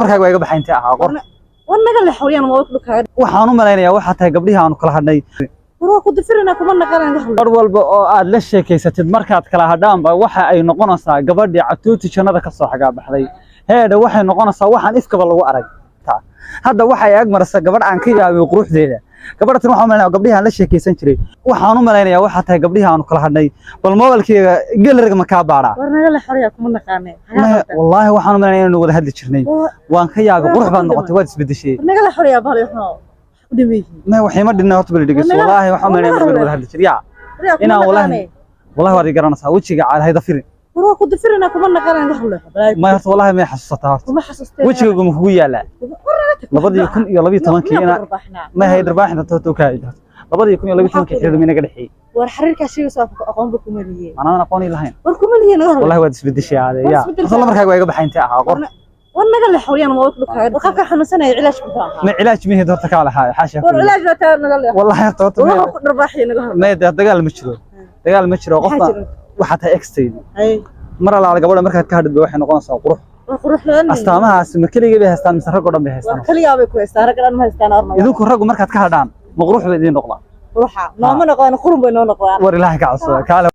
markaa way iga baxayntii ahaa qor wanaga la xawiyaan ma waqti ka waxaan u maleynayaa waxa tahay gabdhihi aan kala hadnay war ku difirina kuma naqalan mar walba oo aad la sheekeysatid markaad kala hadhaan ba waxa ay noqonaysaa gabadhii catuuti jannada ka soo xagaa baxday heeda waxay noqonaysaa waxaan ifkaba lagu arag hadda waxay ag maraysaa gabadh aan ka yaabay quruxdeeda gabadhan waxaan u maleynayaa gabdhihi aan la sheekeysan jiray waxaan u maleynayaa waxa tahay gabdhihi aan kala hadnay bal mobilkayga galeriga ma ka baara war naga la xariya kuma naqaanay wallahi waxaan u maleynayaa inuu wada hadli jirnay waan ka yaabay qurux baan noqotay waad isbedeshay naga la xariya bal yaxno ما وحي ما دنا هرت بلدقس والله وحنا نقول هذا الشيء يا إنا والله وري قرنا سويتشي على هذا فيلم وروح كنت فيلم كمان نقرأ نخله ما يرت والله ما حسستها وما حسست وجهي قم هو يلا لبضي يكون يلا بي تمام كينا ما هي درباحنا توكاي لبضي يكون يلا بي تمام كي من قدحي والحرير كشيء صار أقوم بكمالية أنا أقوني لهين والكمالية والله ودي سبدي شيء هذا يا والله مركا ويا بحينتي أقول ونقل الحويان ما وقت لك وخاف حنسنا علاج بها ما علاج مين دورتك على حاشا والعلاج لا تنقل والله طوط والله رباحي نقل ما دقال مشرو دقال مشرو قفنا وحتى اكستين اي مره la gabadha markaad ka hadhid waxay noqonaysaa qurux astaamahaas ma kaliya bay haystaan mise rag oo dhan bay haystaan kaliya bay ku haystaan rag dhan ma haystaan arno idinku rag markaad ka hadhaan ma qurux bay idin noqdaan ruuxa nooma noqon qurun bay noo noqdaan war ilaahay ka cabsada